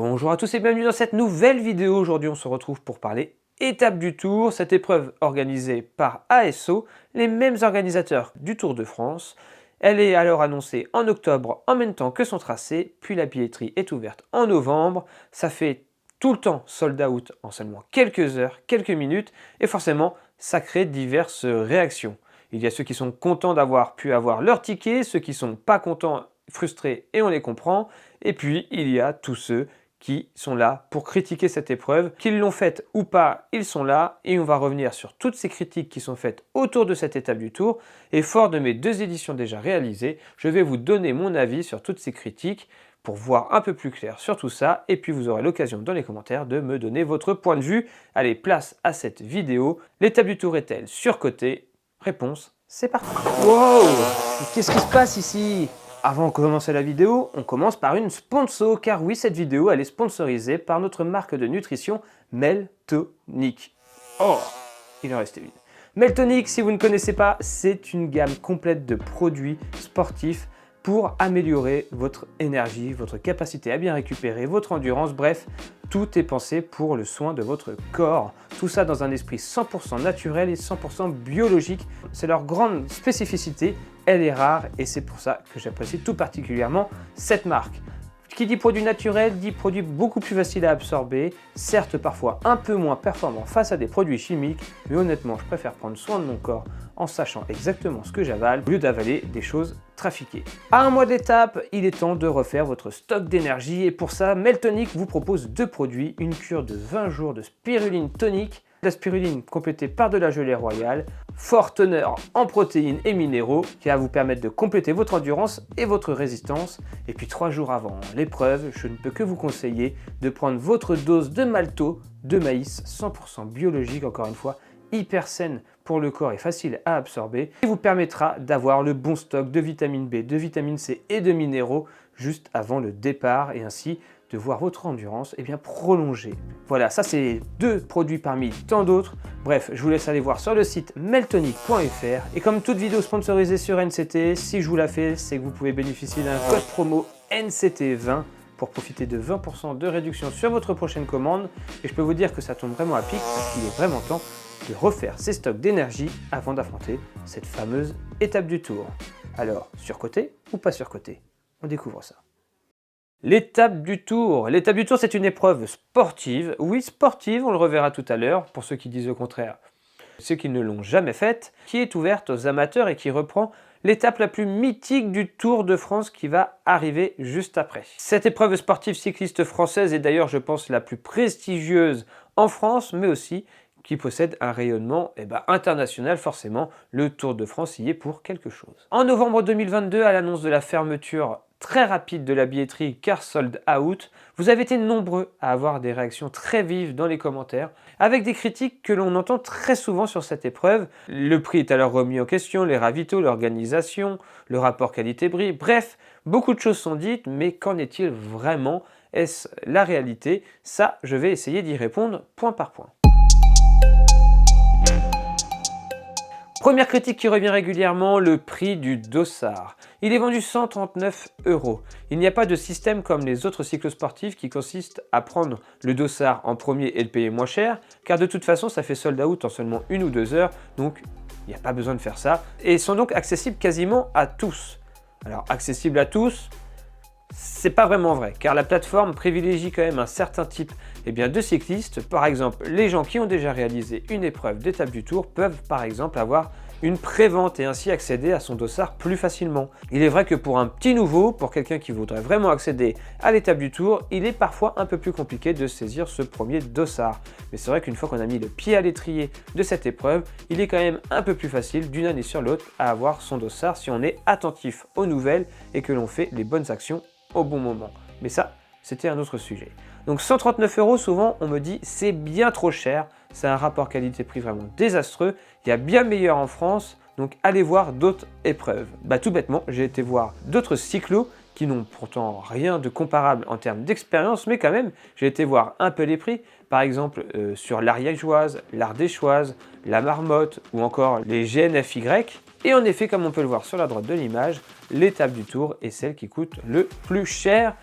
Bonjour à tous et bienvenue dans cette nouvelle vidéo. Aujourd'hui on se retrouve pour parler étape du Tour, cette épreuve organisée par ASO, les mêmes organisateurs du Tour de France. Elle est alors annoncée en octobre en même temps que son tracé, puis la billetterie est ouverte en novembre. Ça fait tout le temps sold out en seulement quelques heures, quelques minutes, et forcément ça crée diverses réactions. Il y a ceux qui sont contents d'avoir pu avoir leur ticket, ceux qui sont pas contents, frustrés, et on les comprend. Et puis il y a tous ceux qui sont là pour critiquer cette épreuve. Qu'ils l'ont faite ou pas, ils sont là et on va revenir sur toutes ces critiques qui sont faites autour de cette étape du Tour. Et fort de mes 2 éditions déjà réalisées, je vais vous donner mon avis sur toutes ces critiques pour voir un peu plus clair sur tout ça. Et puis vous aurez l'occasion dans les commentaires de me donner votre point de vue. Allez, place à cette vidéo. L'étape du Tour est-elle surcotée? Réponse, c'est parti. Wow! Qu'est-ce qui se passe ici? Avant de commencer la vidéo, on commence par une sponsor, car oui, cette vidéo elle est sponsorisée par notre marque de nutrition Meltonic. Oh, il en restait une. Meltonic, si vous ne connaissez pas, c'est une gamme complète de produits sportifs pour améliorer votre énergie, votre capacité à bien récupérer, votre endurance, bref, tout est pensé pour le soin de votre corps. Tout ça dans un esprit 100% naturel et 100% biologique. C'est leur grande spécificité, elle est rare et c'est pour ça que j'apprécie tout particulièrement cette marque. Qui dit produit naturel dit produit beaucoup plus facile à absorber, certes parfois un peu moins performant face à des produits chimiques, mais honnêtement je préfère prendre soin de mon corps en sachant exactement ce que j'avale au lieu d'avaler des choses trafiquées. À un mois de l'étape, il est temps de refaire votre stock d'énergie et pour ça, Meltonic vous propose 2 produits, une cure de 20 jours de spiruline tonique, la spiruline complétée par de la gelée royale, fort teneur en protéines et minéraux qui va vous permettre de compléter votre endurance et votre résistance. Et puis 3 jours avant l'épreuve, je ne peux que vous conseiller de prendre votre dose de malto de maïs 100% biologique, encore une fois, hyper saine pour le corps et facile à absorber, qui vous permettra d'avoir le bon stock de vitamine B, de vitamine C et de minéraux juste avant le départ et ainsi de voir votre endurance bien prolonger. Voilà, ça c'est 2 produits parmi tant d'autres. Bref, je vous laisse aller voir sur le site meltonic.fr et comme toute vidéo sponsorisée sur NCT, si je vous la fais, c'est que vous pouvez bénéficier d'un code promo NCT20 pour profiter de 20% de réduction sur votre prochaine commande et je peux vous dire que ça tombe vraiment à pic parce qu'il est vraiment temps de refaire ses stocks d'énergie avant d'affronter cette fameuse étape du Tour. Alors, surcoté ou pas surcoté? On découvre ça. L'étape du Tour. L'étape du Tour, c'est une épreuve sportive. Oui, sportive, on le reverra tout à l'heure, pour ceux qui disent le contraire, ceux qui ne l'ont jamais faite, qui est ouverte aux amateurs et qui reprend l'étape la plus mythique du Tour de France qui va arriver juste après. Cette épreuve sportive cycliste française est d'ailleurs, je pense, la plus prestigieuse en France, mais aussi qui possède un rayonnement international, forcément, le Tour de France y est pour quelque chose. En novembre 2022, à l'annonce de la fermeture très rapide de la billetterie car sold out, vous avez été nombreux à avoir des réactions très vives dans les commentaires, avec des critiques que l'on entend très souvent sur cette épreuve. Le prix est alors remis en question, les ravitaux, l'organisation, le rapport qualité-prix, bref, beaucoup de choses sont dites, mais qu'en est-il vraiment? Est-ce la réalité? Ça, je vais essayer d'y répondre point par point. Première critique qui revient régulièrement, le prix du dossard. Il est vendu 139 €. Il n'y a pas de système comme les autres cyclosportifs qui consiste à prendre le dossard en premier et le payer moins cher, car de toute façon ça fait sold out en seulement 1 ou 2 heures, donc il n'y a pas besoin de faire ça. Et ils sont donc accessibles quasiment à tous. Alors accessibles à tous, c'est pas vraiment vrai, car la plateforme privilégie quand même un certain type de cyclistes. Par exemple, les gens qui ont déjà réalisé une épreuve d'étape du Tour peuvent par exemple avoir une prévente et ainsi accéder à son dossard plus facilement. Il est vrai que pour un petit nouveau, pour quelqu'un qui voudrait vraiment accéder à l'étape du Tour, il est parfois un peu plus compliqué de saisir ce premier dossard. Mais c'est vrai qu'une fois qu'on a mis le pied à l'étrier de cette épreuve, il est quand même un peu plus facile d'une année sur l'autre à avoir son dossard si on est attentif aux nouvelles et que l'on fait les bonnes actions au bon moment. Mais ça, c'était un autre sujet. Donc 139 €, souvent on me dit c'est bien trop cher, c'est un rapport qualité-prix vraiment désastreux, il y a bien meilleur en France, donc allez voir d'autres épreuves. Tout bêtement, j'ai été voir d'autres cyclos qui n'ont pourtant rien de comparable en termes d'expérience, mais quand même, j'ai été voir un peu les prix, par exemple sur l'Ariégeoise, l'Ardéchoise, la Marmotte ou encore les GNFY. Et en effet, comme on peut le voir sur la droite de l'image, l'étape du Tour est celle qui coûte le plus cher,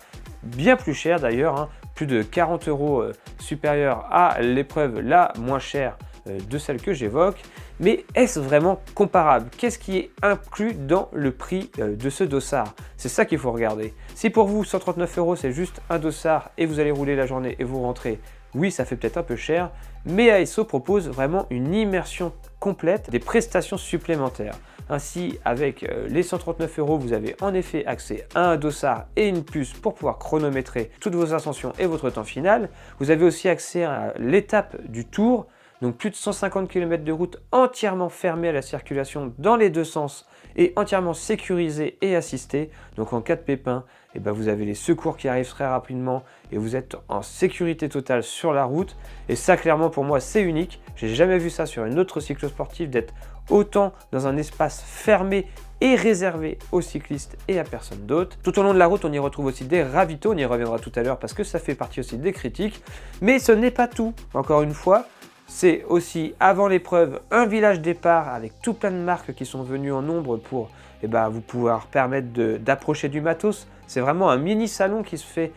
bien plus cher d'ailleurs, plus de 40 € supérieur à l'épreuve la moins chère de celle que j'évoque. Mais est-ce vraiment comparable? Qu'est-ce qui est inclus dans le prix de ce dossard? C'est ça qu'il faut regarder. Si pour vous 139 € c'est juste un dossard et vous allez rouler la journée et vous rentrez, oui ça fait peut-être un peu cher, mais ASO propose vraiment une immersion complète, des prestations supplémentaires. Ainsi, avec les 139 €, vous avez en effet accès à un dossard et une puce pour pouvoir chronométrer toutes vos ascensions et votre temps final. Vous avez aussi accès à l'étape du tour, donc plus de 150 km de route entièrement fermée à la circulation dans les deux sens et entièrement sécurisée et assistée. Donc en cas de pépin, vous avez les secours qui arrivent très rapidement et vous êtes en sécurité totale sur la route. Et ça, clairement, pour moi, c'est unique. J'ai jamais vu ça sur une autre cyclosportive, d'être autant dans un espace fermé et réservé aux cyclistes et à personne d'autre. Tout au long de la route, on y retrouve aussi des ravitaux, on y reviendra tout à l'heure parce que ça fait partie aussi des critiques. Mais ce n'est pas tout, encore une fois. C'est aussi, avant l'épreuve, un village départ avec tout plein de marques qui sont venues en nombre pour vous pouvoir permettre d'approcher du matos. C'est vraiment un mini salon qui se fait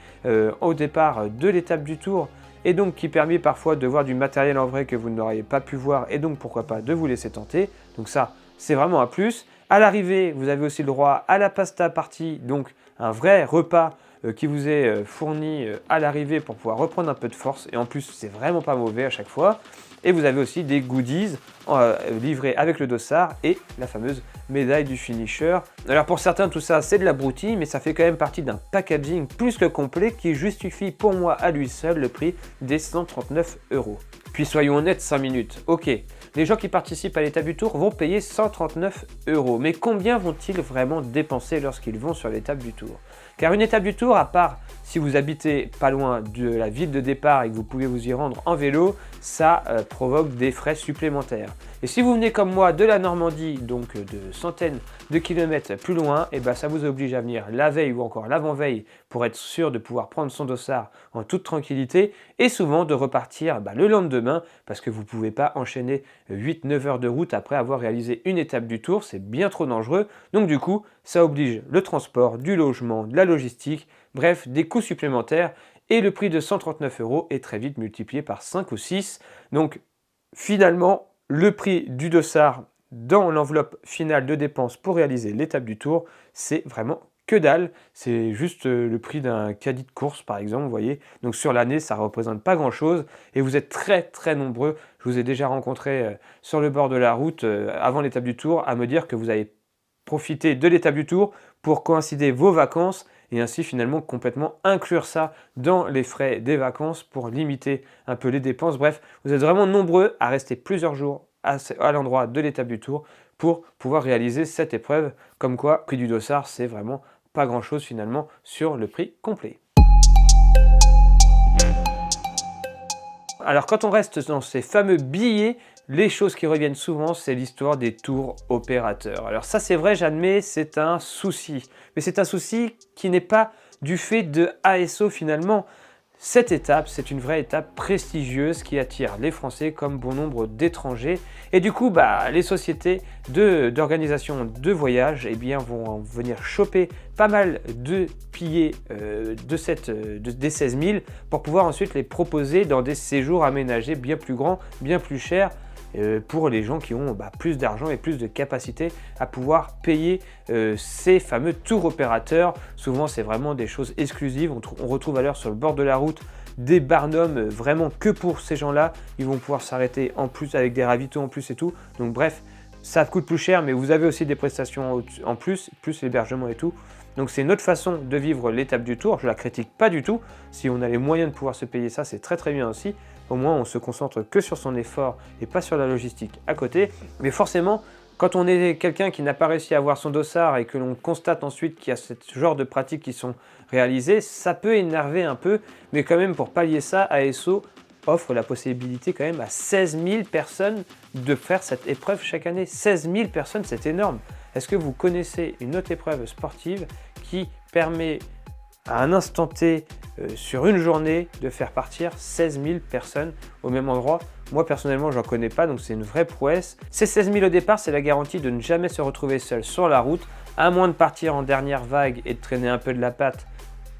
au départ de l'étape du Tour et donc qui permet parfois de voir du matériel en vrai que vous n'auriez pas pu voir et donc pourquoi pas de vous laisser tenter. Donc ça, c'est vraiment un plus. À l'arrivée, vous avez aussi le droit à la pasta party, donc un vrai repas qui vous est fourni à l'arrivée pour pouvoir reprendre un peu de force. Et en plus, c'est vraiment pas mauvais à chaque fois. Et vous avez aussi des goodies livrés avec le dossard et la fameuse médaille du finisher. Alors pour certains, tout ça, c'est de la broutille, mais ça fait quand même partie d'un packaging plus que complet qui justifie pour moi à lui seul le prix des 139 €. Puis soyons honnêtes 5 minutes. Ok, les gens qui participent à l'étape du Tour vont payer 139 €. Mais combien vont-ils vraiment dépenser lorsqu'ils vont sur l'étape du Tour? Car une étape du Tour, à part si vous habitez pas loin de la ville de départ et que vous pouvez vous y rendre en vélo, ça provoque des frais supplémentaires. Et si vous venez comme moi de la Normandie, donc de centaines de kilomètres plus loin, ça vous oblige à venir la veille ou encore l'avant-veille pour être sûr de pouvoir prendre son dossard en toute tranquillité et souvent de repartir le lendemain parce que vous ne pouvez pas enchaîner 8-9 heures de route après avoir réalisé une étape du Tour, c'est bien trop dangereux. Donc du coup, ça oblige le transport, du logement, de la logistique, bref, des coûts supplémentaires et le prix de 139 € est très vite multiplié par 5 ou 6. Donc finalement, le prix du dossard dans l'enveloppe finale de dépenses pour réaliser l'étape du Tour, c'est vraiment que dalle. C'est juste le prix d'un caddie de course par exemple, vous voyez. Donc sur l'année, ça ne représente pas grand-chose et vous êtes très très nombreux. Je vous ai déjà rencontré sur le bord de la route avant l'étape du Tour à me dire que vous avez profité de l'étape du Tour pour coïncider vos vacances et ainsi finalement complètement inclure ça dans les frais des vacances pour limiter un peu les dépenses. Bref, vous êtes vraiment nombreux à rester plusieurs jours à l'endroit de l'étape du Tour pour pouvoir réaliser cette épreuve. Comme quoi, le prix du dossard, c'est vraiment pas grand-chose finalement sur le prix complet. Alors quand on reste dans ces fameux billets, les choses qui reviennent souvent, c'est l'histoire des tours opérateurs. Alors ça c'est vrai, j'admets, c'est un souci. Mais c'est un souci qui n'est pas du fait de ASO finalement. Cette étape, c'est une vraie étape prestigieuse qui attire les Français comme bon nombre d'étrangers. Et du coup, les sociétés d'organisation de voyage vont venir choper pas mal de billets des 16 000 pour pouvoir ensuite les proposer dans des séjours aménagés bien plus grands, bien plus chers pour les gens qui ont plus d'argent et plus de capacité à pouvoir payer ces fameux tours opérateurs. Souvent, c'est vraiment des choses exclusives. On retrouve alors sur le bord de la route des barnums vraiment que pour ces gens-là. Ils vont pouvoir s'arrêter en plus avec des ravitaux en plus et tout. Donc bref, ça coûte plus cher, mais vous avez aussi des prestations en plus l'hébergement et tout. Donc c'est notre façon de vivre l'étape du Tour. Je la critique pas du tout. Si on a les moyens de pouvoir se payer ça, c'est très très bien aussi. Au moins, on se concentre que sur son effort et pas sur la logistique à côté. Mais forcément, quand on est quelqu'un qui n'a pas réussi à avoir son dossard et que l'on constate ensuite qu'il y a ce genre de pratiques qui sont réalisées, ça peut énerver un peu. Mais quand même, pour pallier ça, ASO offre la possibilité quand même à 16 000 personnes de faire cette épreuve chaque année. 16 000 personnes, c'est énorme. Est-ce que vous connaissez une autre épreuve sportive qui permet à un instant T, sur une journée, de faire partir 16 000 personnes au même endroit? Moi personnellement, j'en connais pas, donc c'est une vraie prouesse. Ces 16 000 au départ, c'est la garantie de ne jamais se retrouver seul sur la route, à moins de partir en dernière vague et de traîner un peu de la patte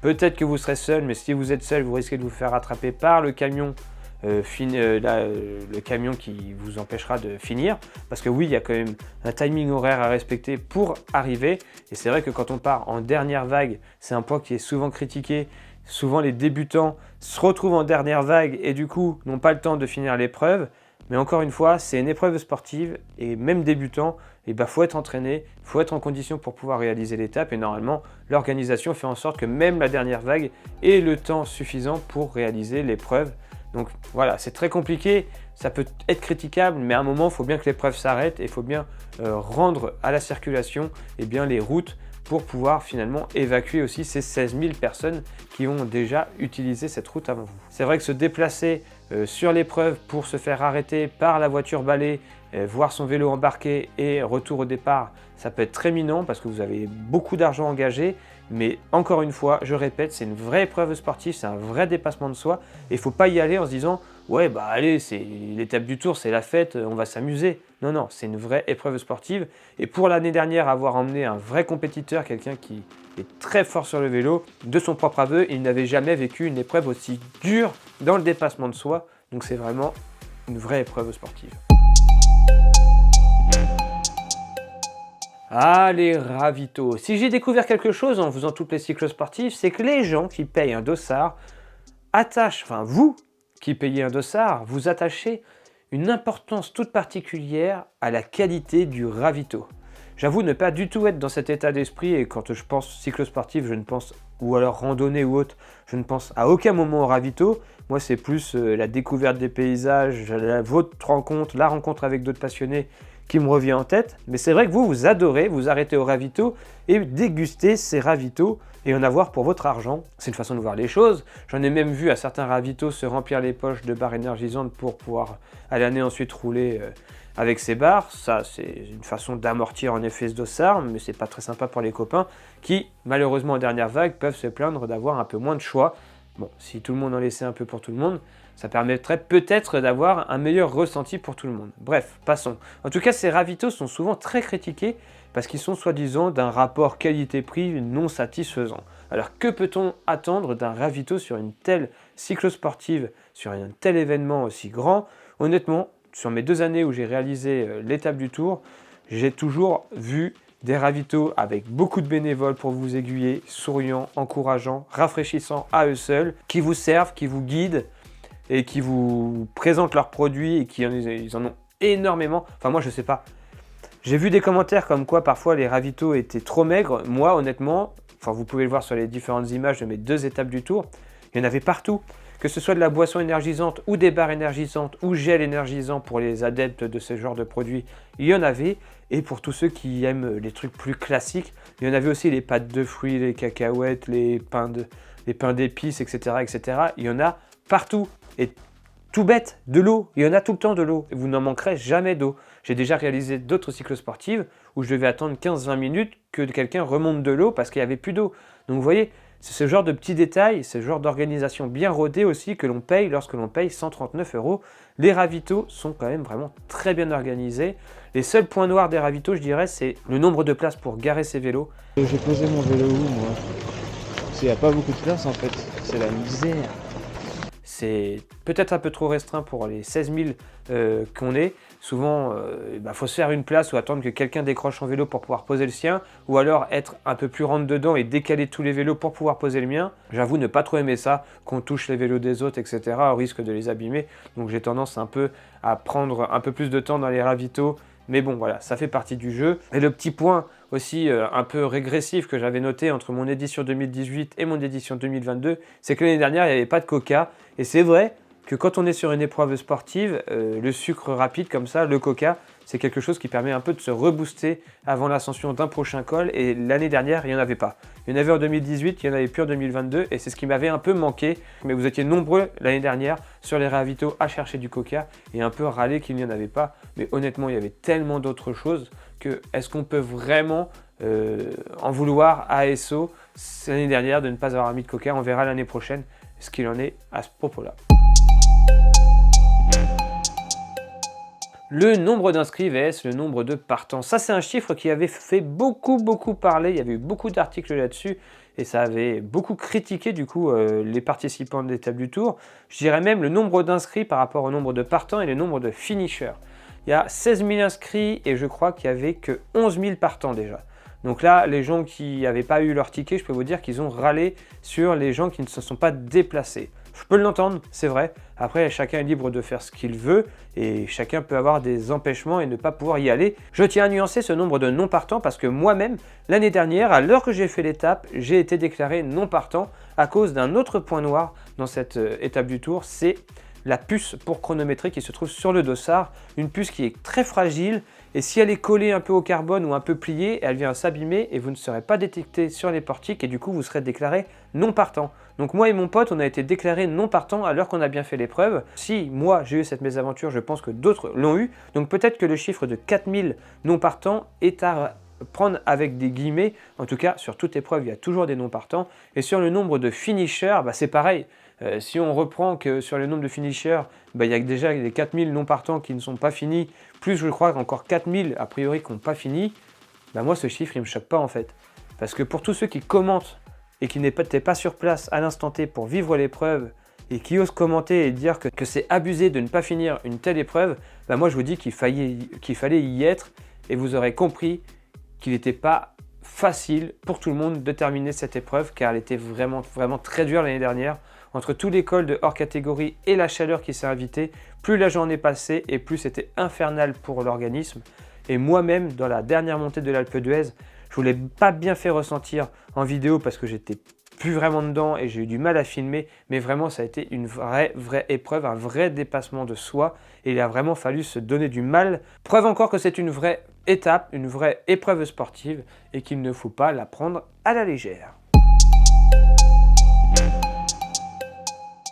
Peut-être que vous serez seul, mais si vous êtes seul, vous risquez de vous faire rattraper par le camion, le camion qui vous empêchera de finir. Parce que oui, il y a quand même un timing horaire à respecter pour arriver. Et c'est vrai que quand on part en dernière vague, c'est un point qui est souvent critiqué. Souvent, les débutants se retrouvent en dernière vague et du coup, n'ont pas le temps de finir l'épreuve. Mais encore une fois, c'est une épreuve sportive et même débutant, il faut être entraîné, il faut être en condition pour pouvoir réaliser l'étape et normalement, l'organisation fait en sorte que même la dernière vague ait le temps suffisant pour réaliser l'épreuve. Donc voilà, c'est très compliqué, ça peut être critiquable, mais à un moment, il faut bien que l'épreuve s'arrête et il faut bien rendre à la circulation les routes pour pouvoir finalement évacuer aussi ces 16 000 personnes qui ont déjà utilisé cette route avant vous. C'est vrai que se déplacer sur l'épreuve pour se faire arrêter par la voiture balai, voir son vélo embarqué et retour au départ, ça peut être très minant parce que vous avez beaucoup d'argent engagé, mais encore une fois, je répète, c'est une vraie épreuve sportive, c'est un vrai dépassement de soi et il ne faut pas y aller en se disant « ouais bah allez, c'est l'étape du Tour, c'est la fête, on va s'amuser ». Non, non, c'est une vraie épreuve sportive et pour l'année dernière, avoir emmené un vrai compétiteur, quelqu'un qui est très fort sur le vélo, de son propre aveu, il n'avait jamais vécu une épreuve aussi dure dans le dépassement de soi, donc c'est vraiment une vraie épreuve sportive. Ah, les ravitaux. Si j'ai découvert quelque chose en faisant toutes les cyclosportifs, c'est que les gens qui payent un dossard vous qui payez un dossard, vous attachez une importance toute particulière à la qualité du ravito. J'avoue ne pas du tout être dans cet état d'esprit et quand je pense cyclosportif, je ne pense, ou alors randonnée ou autre, je ne pense à aucun moment au ravito. Moi, c'est plus la découverte des paysages, votre rencontre, la rencontre avec d'autres passionnés qui me revient en tête. Mais c'est vrai que vous adorez vous arrêter au ravito et déguster ces ravitaux et en avoir pour votre argent. C'est une façon de voir les choses. J'en ai même vu à certains ravitaux se remplir les poches de barres énergisantes pour pouvoir à l'année ensuite rouler avec ces barres. Ça, c'est une façon d'amortir en effet ce dossard, mais c'est pas très sympa pour les copains qui, malheureusement en dernière vague, peuvent se plaindre d'avoir un peu moins de choix. Bon, si tout le monde en laissait un peu pour tout le monde, ça permettrait peut-être d'avoir un meilleur ressenti pour tout le monde. Bref, passons. En tout cas, ces ravitaux sont souvent très critiqués parce qu'ils sont soi-disant d'un rapport qualité-prix non satisfaisant. Alors que peut-on attendre d'un ravito sur une telle cyclosportive, sur un tel événement aussi grand? Honnêtement, sur mes 2 années où j'ai réalisé l'étape du Tour, j'ai toujours vu des ravitaux avec beaucoup de bénévoles pour vous aiguiller, souriants, encourageants, rafraîchissants à eux seuls, qui vous servent, qui vous guident et qui vous présentent leurs produits et ils en ont énormément. Enfin moi je sais pas. J'ai vu des commentaires comme quoi parfois les ravitaux étaient trop maigres. Moi honnêtement, vous pouvez le voir sur les différentes images de mes 2 étapes du Tour, il y en avait partout. Que ce soit de la boisson énergisante ou des barres énergisantes ou gel énergisant pour les adeptes de ce genre de produits, il y en avait. Et pour tous ceux qui aiment les trucs plus classiques, il y en avait aussi les pâtes de fruits, les cacahuètes, les pains d'épices, etc., etc. Il y en a partout. Et tout bête, de l'eau. Il y en a tout le temps de l'eau. Et vous n'en manquerez jamais d'eau. J'ai déjà réalisé d'autres cyclosportives où je devais attendre 15-20 minutes que quelqu'un remonte de l'eau parce qu'il n'y avait plus d'eau. Donc vous voyez, c'est ce genre de petits détails, ce genre d'organisation bien rodée aussi que l'on paye lorsque l'on paye 139 €. Les ravitaux sont quand même vraiment très bien organisés. Les seuls points noirs des ravitaux, je dirais, c'est le nombre de places pour garer ses vélos. J'ai posé mon vélo où, moi? Parce qu'il n'y a pas beaucoup de place en fait, c'est la misère. C'est peut-être un peu trop restreint pour les 16 000 qu'on est. Souvent, faut se faire une place ou attendre que quelqu'un décroche son vélo pour pouvoir poser le sien, ou alors être un peu plus rentre dedans et décaler tous les vélos pour pouvoir poser le mien. J'avoue ne pas trop aimer ça, qu'on touche les vélos des autres, etc., au risque de les abîmer. Donc j'ai tendance un peu à prendre un peu plus de temps dans les ravitaux. Mais bon, voilà, ça fait partie du jeu. Et le petit point aussi un peu régressif que j'avais noté entre mon édition 2018 et mon édition 2022, c'est que l'année dernière, il n'y avait pas de coca. Et c'est vrai que quand on est sur une épreuve sportive, le sucre rapide comme ça, le coca, c'est quelque chose qui permet un peu de se rebooster avant l'ascension d'un prochain col. Et l'année dernière, il n'y en avait pas. Il y en avait en 2018, il n'y en avait plus en 2022. Et c'est ce qui m'avait un peu manqué. Mais vous étiez nombreux l'année dernière sur les ravitaux à chercher du coca et un peu râler qu'il n'y en avait pas. Mais honnêtement, il y avait tellement d'autres choses que est-ce qu'on peut vraiment en vouloir à ASO l'année dernière de ne pas avoir mis de coca? On verra l'année prochaine ce qu'il en est à ce propos-là. Le nombre d'inscrits vs le nombre de partants. Ça, c'est un chiffre qui avait fait beaucoup parler. Il y avait eu beaucoup d'articles là-dessus et ça avait beaucoup critiqué du coup les participants de l'étape du Tour. Je dirais même le nombre d'inscrits par rapport au nombre de partants et le nombre de finishers. Il y a 16 000 inscrits et je crois qu'il n'y avait que 11 000 partants déjà. Donc là, les gens qui n'avaient pas eu leur ticket, je peux vous dire qu'ils ont râlé sur les gens qui ne se sont pas déplacés. Je peux l'entendre, c'est vrai. Après, chacun est libre de faire ce qu'il veut et chacun peut avoir des empêchements et ne pas pouvoir y aller. Je tiens à nuancer ce nombre de non-partants parce que moi-même, l'année dernière, à l'heure que j'ai fait l'étape, j'ai été déclaré non-partant à cause d'un autre point noir dans cette étape du Tour, c'est la puce pour chronométrer qui se trouve sur le dossard, une puce qui est très fragile et si elle est collée un peu au carbone ou un peu pliée, elle vient s'abîmer et vous ne serez pas détecté sur les portiques et du coup vous serez déclaré non partant. Donc moi et mon pote, on a été déclarés non partant à l'heure qu'on a bien fait l'épreuve. Si moi j'ai eu cette mésaventure, je pense que d'autres l'ont eu. Donc peut-être que le chiffre de 4000 non partants est à prendre avec des guillemets. En tout cas, sur toute épreuve, il y a toujours des non partants. Et sur le nombre de finishers, c'est pareil. Si on reprend que sur le nombre de finishers, il y a déjà les 4000 non partants qui ne sont pas finis, plus je crois qu'encore 4000 a priori qui n'ont pas fini, moi ce chiffre il me choque pas en fait. Parce que pour tous ceux qui commentent et qui n'étaient pas sur place à l'instant T pour vivre l'épreuve et qui osent commenter et dire que c'est abusé de ne pas finir une telle épreuve, moi je vous dis qu'il fallait y être et vous aurez compris qu'il n'était pas facile pour tout le monde de terminer cette épreuve car elle était vraiment très dure l'année dernière. Entre tous les cols de hors catégorie et la chaleur qui s'est invitée, plus la journée passait et plus c'était infernal pour l'organisme. Et moi-même, dans la dernière montée de l'Alpe d'Huez, je ne vous l'ai pas bien fait ressentir en vidéo parce que j'étais plus vraiment dedans et j'ai eu du mal à filmer, mais vraiment ça a été une vraie épreuve, un vrai dépassement de soi et il a vraiment fallu se donner du mal. Preuve encore que c'est une vraie étape, une vraie épreuve sportive et qu'il ne faut pas la prendre à la légère.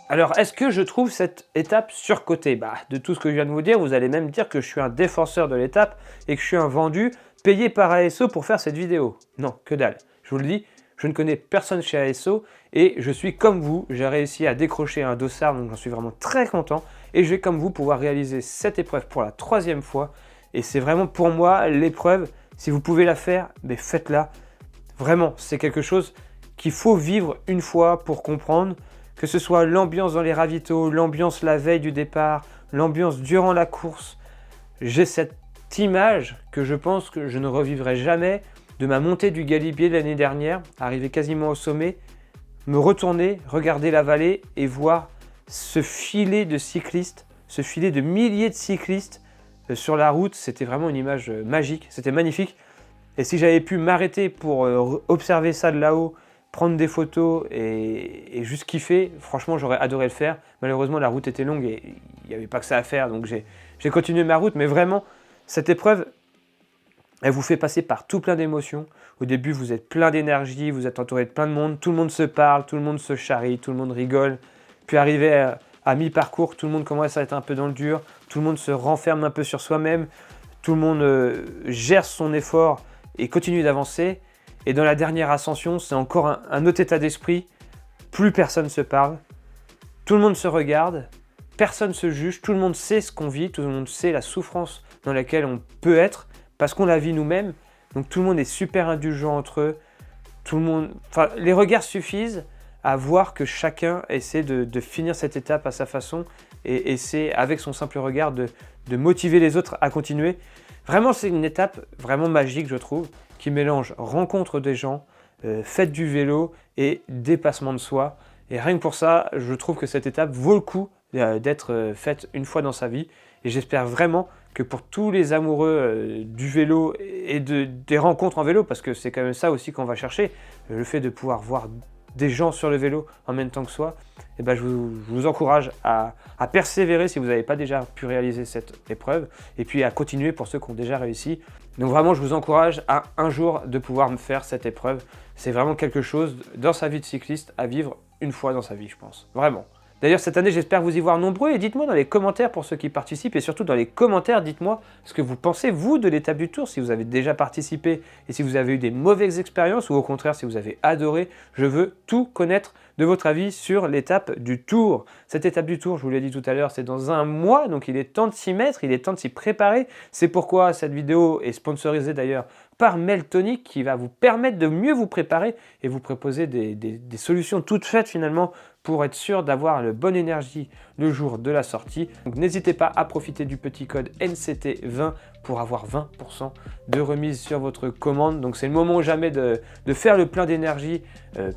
Alors, est-ce que je trouve cette étape surcotée? De tout ce que je viens de vous dire, vous allez même dire que je suis un défenseur de l'étape et que je suis un vendu payé par ASO pour faire cette vidéo. Non, que dalle. Je vous le dis, je ne connais personne chez ASO et je suis comme vous, j'ai réussi à décrocher un dossard, donc j'en suis vraiment très content et je vais comme vous pouvoir réaliser cette épreuve pour la 3e fois et c'est vraiment pour moi l'épreuve, si vous pouvez la faire, faites-la. Vraiment, c'est quelque chose qu'il faut vivre une fois pour comprendre. Que ce soit l'ambiance dans les ravitaux, l'ambiance la veille du départ, l'ambiance durant la course. J'ai cette image que je pense que je ne revivrai jamais de ma montée du Galibier l'année dernière, arriver quasiment au sommet, me retourner, regarder la vallée et voir ce filet de cyclistes, ce filet de milliers de cyclistes sur la route. C'était vraiment une image magique, c'était magnifique. Et si j'avais pu m'arrêter pour observer ça de là-haut, prendre des photos et juste kiffer, franchement j'aurais adoré le faire. Malheureusement la route était longue et il n'y avait pas que ça à faire, donc j'ai continué ma route. Mais vraiment, cette épreuve, elle vous fait passer par tout plein d'émotions. Au début vous êtes plein d'énergie, vous êtes entouré de plein de monde, tout le monde se parle, tout le monde se charrie, tout le monde rigole. Puis arrivé à mi-parcours, tout le monde commence à être un peu dans le dur, tout le monde se renferme un peu sur soi-même, tout le monde gère son effort et continue d'avancer. Et dans la dernière ascension, c'est encore un autre état d'esprit. Plus personne se parle, tout le monde se regarde, personne se juge, tout le monde sait ce qu'on vit, tout le monde sait la souffrance dans laquelle on peut être parce qu'on la vit nous-mêmes. Donc tout le monde est super indulgent entre eux. Les regards suffisent à voir que chacun essaie de finir cette étape à sa façon et essaie avec son simple regard de motiver les autres à continuer. Vraiment, c'est une étape vraiment magique, je trouve, qui mélange rencontre des gens, fête du vélo et dépassement de soi. Et rien que pour ça, je trouve que cette étape vaut le coup d'être faite une fois dans sa vie. Et j'espère vraiment que pour tous les amoureux du vélo et des rencontres en vélo, parce que c'est quand même ça aussi qu'on va chercher, le fait de pouvoir voir des gens sur le vélo en même temps que soi, je vous encourage à persévérer si vous n'avez pas déjà pu réaliser cette épreuve et puis à continuer pour ceux qui ont déjà réussi. Donc vraiment, je vous encourage à un jour de pouvoir me faire cette épreuve. C'est vraiment quelque chose dans sa vie de cycliste à vivre une fois dans sa vie, je pense. Vraiment. D'ailleurs, cette année, j'espère vous y voir nombreux et dites-moi dans les commentaires pour ceux qui participent et surtout dans les commentaires, dites-moi ce que vous pensez, vous, de l'étape du Tour, si vous avez déjà participé et si vous avez eu des mauvaises expériences ou au contraire si vous avez adoré. Je veux tout connaître de votre avis sur l'étape du Tour. Cette étape du Tour, je vous l'ai dit tout à l'heure, c'est dans un mois, donc il est temps de s'y mettre, il est temps de s'y préparer. C'est pourquoi cette vidéo est sponsorisée d'ailleurs par Meltonic qui va vous permettre de mieux vous préparer et vous proposer des solutions toutes faites finalement pour être sûr d'avoir la bonne énergie le jour de la sortie. Donc n'hésitez pas à profiter du petit code NCT20 pour avoir 20% de remise sur votre commande. Donc c'est le moment ou jamais de faire le plein d'énergie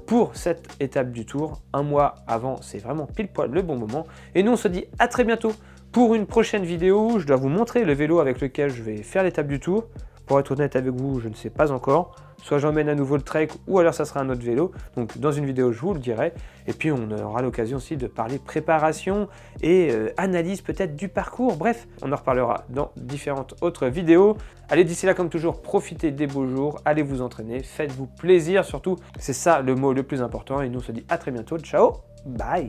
pour cette étape du Tour. Un mois avant, c'est vraiment pile poil le bon moment. Et nous on se dit à très bientôt pour une prochaine vidéo. Je dois vous montrer le vélo avec lequel je vais faire l'étape du Tour. Pour être honnête avec vous, je ne sais pas encore. Soit j'emmène à nouveau le Trek ou alors ça sera un autre vélo. Donc dans une vidéo, je vous le dirai. Et puis on aura l'occasion aussi de parler préparation et analyse peut-être du parcours. Bref, on en reparlera dans différentes autres vidéos. Allez, d'ici là, comme toujours, profitez des beaux jours. Allez vous entraîner, faites-vous plaisir surtout. C'est ça le mot le plus important. Et nous on se dit à très bientôt. Ciao, bye.